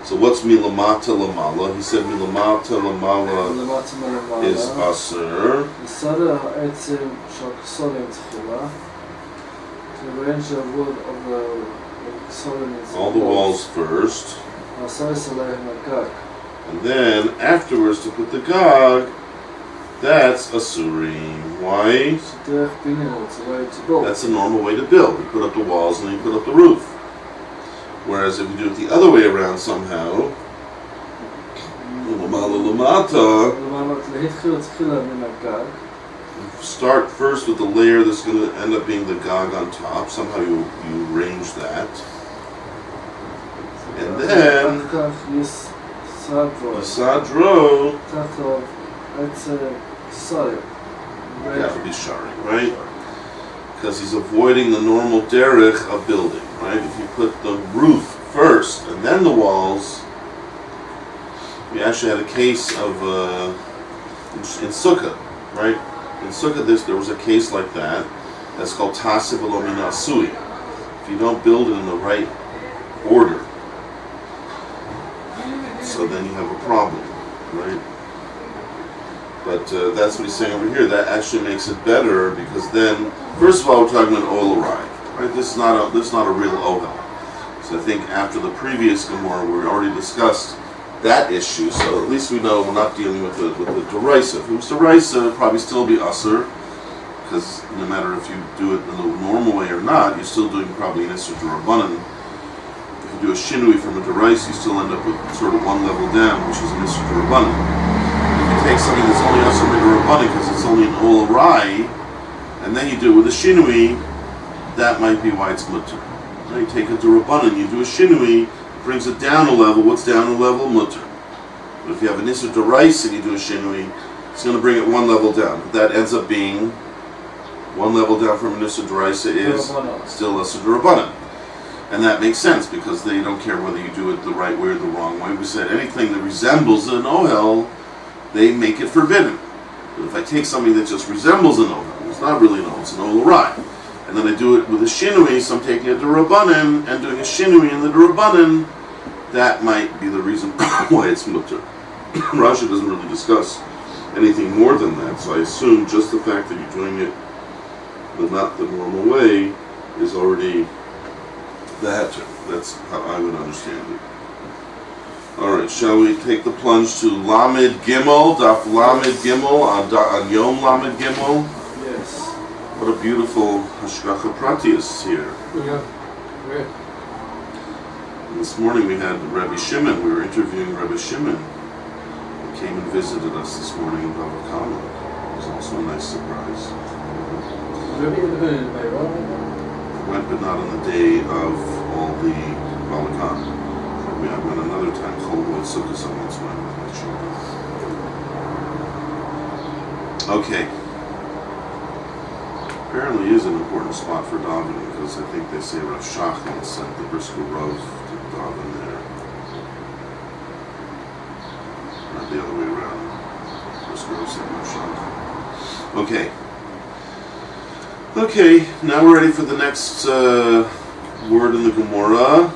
So what's milamata lamala? He said milamata lamala is aser. Sada ha'etzim shal ksolim tchila. To arrange the wood of the ksolim. All the walls first. Asar salayim agag. And then afterwards to put the gog, that's asurim. Why? Derech binyan, it's a way to build. That's the normal way to build. You put up the walls and then you put up the roof. Whereas if you do it the other way around somehow, start first with the layer that's going to end up being the gog on top. Somehow you arrange that. And then Sadro, that would be shari, right? because he's avoiding the normal derech of building, right? If you put the roof first and then the walls, we actually had a case of in Sukkah, right? In Sukkah, there was a case like that. That's called Tasiv Elo Min Asui. If you don't build it in the right order, so then you have a problem, right? But that's what he's saying over here. That actually makes it better because then, first of all, we're talking about oil right? This is not a real ohel. So I think after the previous Gemora, we already discussed that issue. So at least we know we're not dealing with the derisa. If it was derisa, it'd probably still be usher, because no matter if you do it in the normal way or not, you're still doing probably an issur d'rabbanan. If you do a shinui from a derisa, you still end up with sort of one level down, which is an issur d'rabbanan. Take something that's only also midrabbanan because it's only an ol arai, and then you do it with a shinui, that might be why it's mutter. Now you take a d'rabbanan, you do a shinui, it brings it down a level. What's down a level? Mutter. But if you have an issur d'oraisa and you do a shinui, it's going to bring it one level down. But that ends up being one level down from an issur d'oraisa is still issur d'rabbanan. And that makes sense because they don't care whether you do it the right way or the wrong way. We said anything that resembles an ohel, they make it forbidden. But if I take something that just resembles an ohel, it's not really an ohel, it's an ol arai, and then I do it with a shinui, so I'm taking a d'rabbanan and doing a shinui in the d'rabbanan, that might be the reason why it's mutter. Rashi doesn't really discuss anything more than that, so I assume just the fact that you're doing it not the normal way is already the heter. That's how I would understand it. Alright, shall we take the plunge to Lamed Gimel, Daf Lamed Gimel, on Yom Lamed Gimel? Yes. What a beautiful Hashgacha Pratius here. Yeah, great. And this morning we had Rabbi Shimon, we were interviewing Rabbi Shimon. He came and visited us this morning in Bava Kama. It was also a nice surprise. Maybe in the Went, but not on the day of all the Bava Kama. I went another time, Cholwood Sukkah, someone's went with my children. Okay. Apparently is an important spot for davening, because I think they say Rav Shachan sent the Brisker Rav to daven there. Not the other way around. Brisker Rav sent Rav Shachan. Okay, now we're ready for the next word in the Gemora.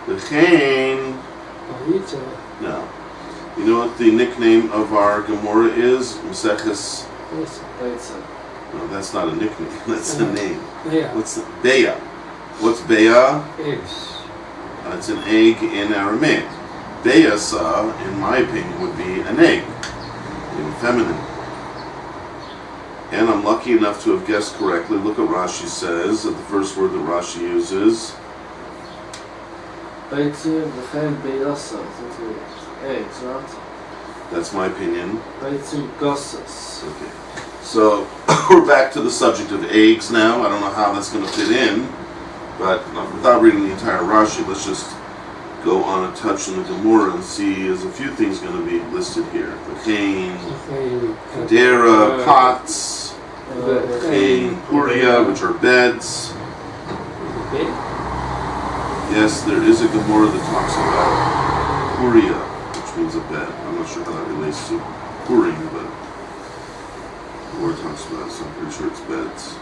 V'chein. Beitsa. No. You know what the nickname of our Gemora is? Maseches. Beitsa. No, that's not a nickname. That's a name. Yeah. What's the Beya? What's Beya? Eggs. It's an egg in Aramaic. Beyasa, in my opinion, would be an egg in feminine. And I'm lucky enough to have guessed correctly. Look what Rashi says. The first word that Rashi uses. Beitsa, v'chein beyasa. That's eggs, right? That's my opinion. Beitsa gossas. Okay. So we're back to the subject of eggs now. I don't know how that's going to fit in, but without reading the entire Rashi, let's just go on a touch in the Gemora and see. There's a few things going to be listed here. V'chein, kadera, pots, v'chein, puria, which are beds. Yes, there is a Gemora that talks about puria, which means a bed. I'm not sure how that relates to purim, but the Gemora talks about it, so I'm pretty sure it's beds.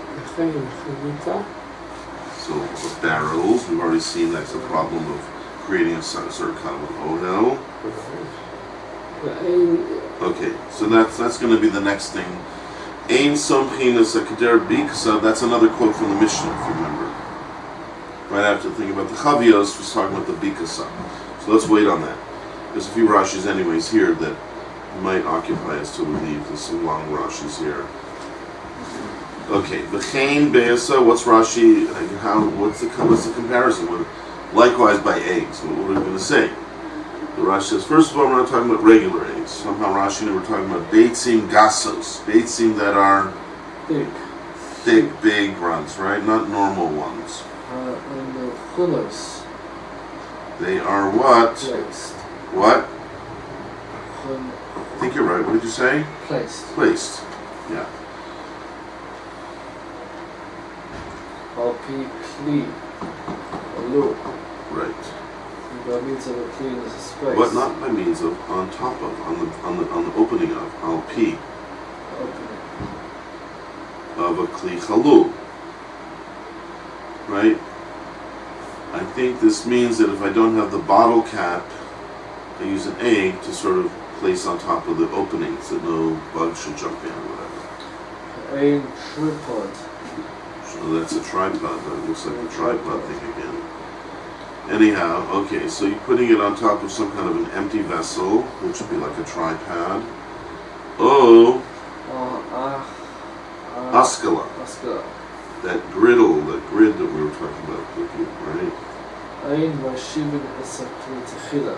So barrels, we've already seen that's a problem of creating a certain kind of an ohel. Okay, so that's going to be the next thing. Ein somchin as a kader biksa. That's another quote from the Mishnah, if you remember. Right after the thing about the chavios, was talking about the bikasa. So let's wait on that. There's a few Rashis anyways here that might occupy us till we leave. There's some long Rashis here. Okay, v'chein be'asa. What's Rashi? What's the comparison? Likewise by eggs. What are we going to say? The Rashi says, first of all, we're not talking about regular eggs. Somehow Rashi and we're talking about beitsim gasos. Beitsim that are thick, big ones, right? Not normal ones. And the chulos. They are what? Placed. What? I think you're right. What did you say? Placed. Placed. Yeah. P Kli. Look. Right. By means of a Kli is a space. But not by means of, on top of, on the opening of, al pi, Opening. of a kli chalul. Right? I think this means that if I don't have the bottle cap, I use an egg to sort of place on top of the opening so no bug should jump in or whatever. Ein tripod. So that's a tripod, that looks like a tripod thing again. Anyhow, okay, so you're putting it on top of some kind of an empty vessel, which would be like a tripod. Oh, askala. Askala. That griddle, that grid that we were talking about with you, right? Ein Mashivin Esakli Techila.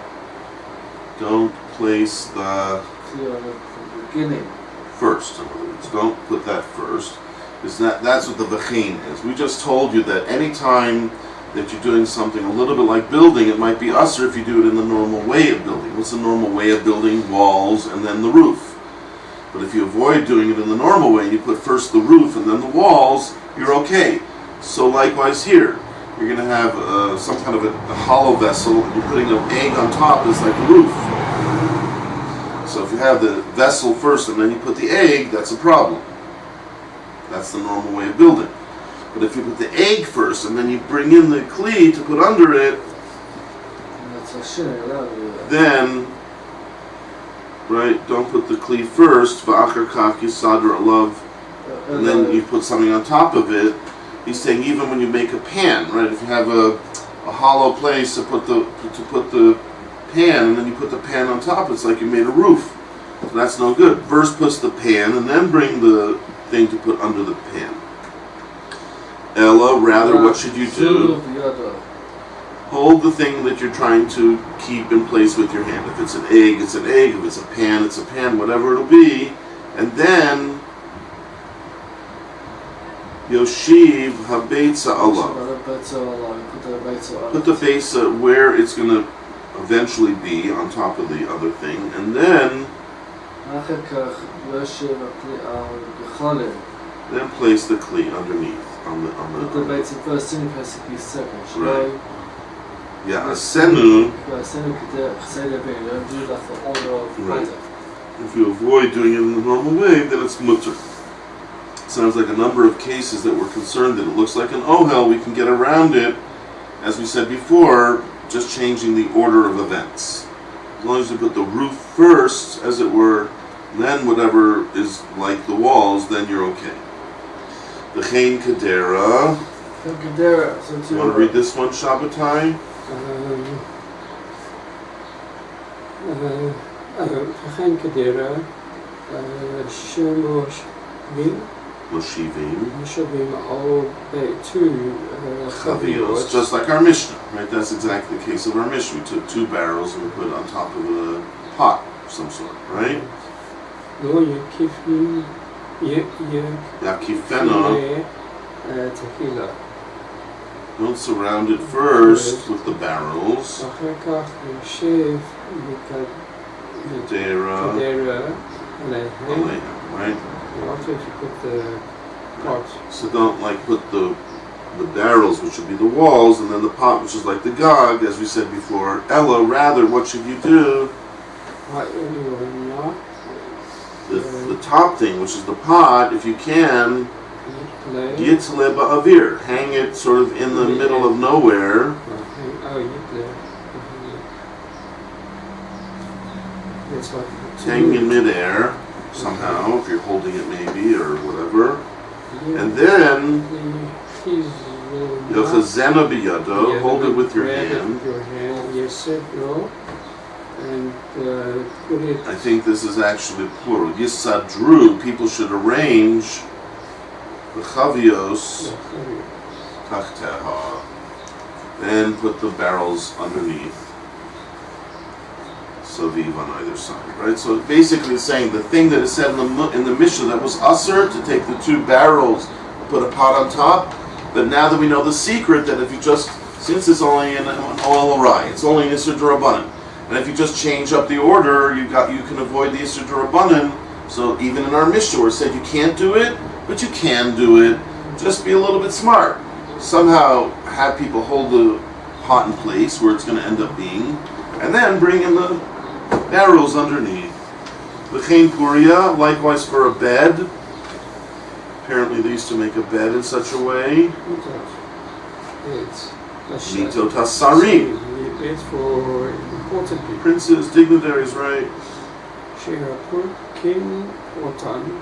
Don't place the Clear on the beginning. first, in other words. Don't put that first. Because that's what the v'chein is. We just told you that any time that you're doing something a little bit like building, it might be usher if you do it in the normal way of building. What's the normal way of building? Walls and then the roof. But if you avoid doing it in the normal way and you put first the roof and then the walls, you're okay. So likewise here, you're going to have some kind of a hollow vessel and you're putting an egg on top as like a roof. So if you have the vessel first and then you put the egg, that's a problem. That's the normal way of building. But if you put the egg first and then you bring in the kli to put under it, then, right, don't put the kli first, v'achar kach yisadar alav, and then you put something on top of it. He's saying even when you make a pan, right, if you have a hollow place to put the pan and then you put the pan on top, it's like you made a roof. So that's no good. First puts the pan and then bring the thing to put under the pan. Ella, rather, what should you do? Hold the thing that you're trying to keep in place with your hand. If it's an egg, it's an egg. If it's a pan, it's a pan, whatever it'll be. And then, Yoshiv ha-Beitsa alav. Put the Beitsa where it's going to eventually be on top of the other thing. And then place the kli underneath. Put the Beitsa first, then you press the kli second. Right. Yeah, asenu. Right. If you avoid doing it in the normal way, then it's mutter. Sounds like a number of cases that we're concerned that it looks like an ohel, we can get around it, as we said before, just changing the order of events. As long as you put the roof first, as it were, then whatever is like the walls, then you're okay. The Chain Kadera. You want to read this one, Shabbatai? Chain Kadera, Shemosh Min. Moshivim, all two Chavios, just like our Mishnah, right? That's exactly the case of our Mishnah. We took two barrels and we put it on top of a pot of some sort, right? No, you keep Yakifena. Tequila. Don't surround it first with the barrels. Kadera. Right? Also, if you put the pots. So don't like put the barrels, which would be the walls, and then the pot, which is like the gog, as we said before. Ella, rather, what should you do? The top thing, which is the pot, if you can, Yitzle ba'avir, hang it sort of in the middle of nowhere. Hang in midair. Somehow, if you're holding it maybe, or whatever. And then, Yochazena biyado, hold it with your hand. And put it. I think this is actually plural. Yisadru, people should arrange the chavios tachteha, and put the barrels underneath. Saviv on either side, right? So basically it's saying the thing that is said in the Mishnah that was usher to take the two barrels, put a pot on top, but now that we know the secret that if you just, since it's only an oil arai, it's only an Isser D'Rabbanan, and if you just change up the order, you can avoid the Isser D'Rabbanan. So even in our Mishnah where it said you can't do it, but you can do it, just be a little bit smart. somehow have people hold the pot in place where it's going to end up being, and then bring in the barrels underneath. V'chein puria, likewise for a bed. Apparently they used to make a bed in such a way. Beds. Mitot hasarim. Beds for important people. Princes, dignitaries, right? Shera Purkin Otan.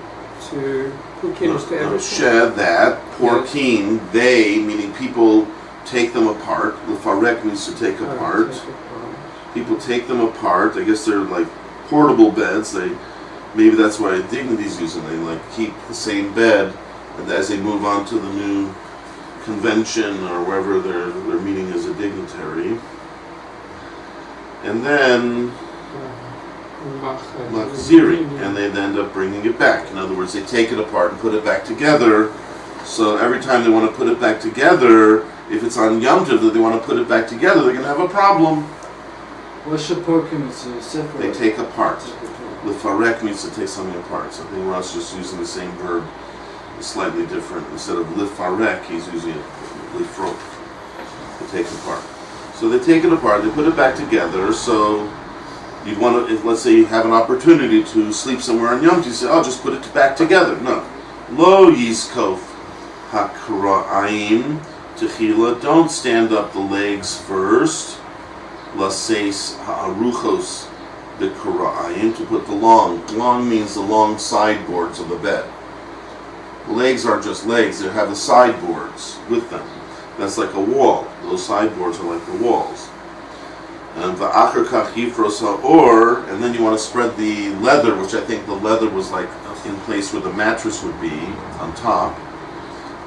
To Purkin is to everything. Shed that, porkin, they, meaning people take them apart. Lefarek means to take apart. People take them apart. I guess they're like portable beds. Maybe that's why dignities use them. They like keep the same bed, and as they move on to the new convention or wherever they're meeting as a dignitary, and then machziri, and they end up bringing it back. In other words, they take it apart and put it back together. So every time they want to put it back together, if it's on Yom Tov that they want to put it back together, they're going to have a problem. What's the porkim? It's separate. They take apart. Lefarek means to take something apart. So I think Ross is just using the same verb, slightly different. Instead of lefarek, he's using it lefrok, to take apart. So they take it apart, they put it back together. So you'd want to, if let's say you have an opportunity to sleep somewhere on Yom Tov, you say, "Oh, just put it back together." No, lo yiskof hakra'ayim techila. Don't stand up the legs first. Laseis ha'aruchos b'kara'ayim, to put the long. Long means the long sideboards of the bed. The legs aren't just legs; they have the sideboards with them. That's like a wall. Those sideboards are like the walls. And va'achar kach yifros ha'or, and then you want to spread the leather, which I think the leather was like in place where the mattress would be on top,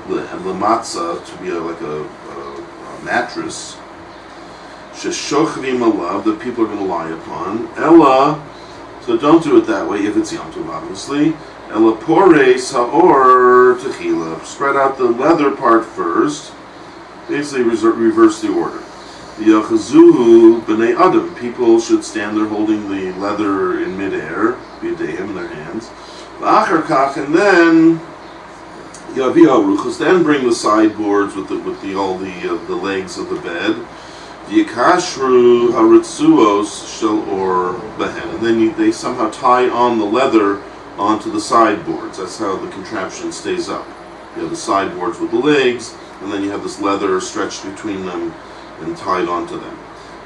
and the matzah to be like a mattress. Sheshochvim alav, that people are going to lie upon. Ella, so don't do it that way if it's Yom Tov, obviously. Ella pores ha'or techila, spread out the leather part first. Basically reverse the order. Yachazuhu b'nei adam, people should stand there holding the leather in midair, b'yadehim in their hands. V'achar kach, and then yavi ha'ruchos, then bring the sideboards with all the legs of the bed. Yikashru haritzuos shel or behen, and then they somehow tie on the leather onto the sideboards. That's how the contraption stays up. You have the sideboards with the legs, and then you have this leather stretched between them and tied onto them.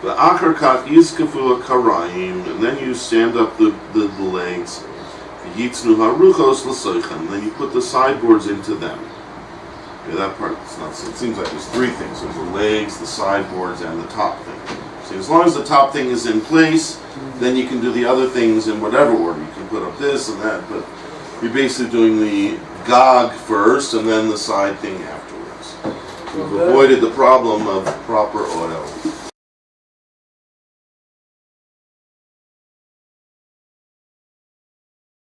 The achar kat yizkafu karayim, and then you stand up the legs. Yitznu haruchos l'soichem, and then you put the sideboards into them. Yeah, that part, it seems like there's three things. There's the legs, the sideboards, and the top thing. So as long as the top thing is in place, then you can do the other things in whatever order. You can put up this and that, but you're basically doing the gog first and then the side thing afterwards. We've avoided the problem of proper oil.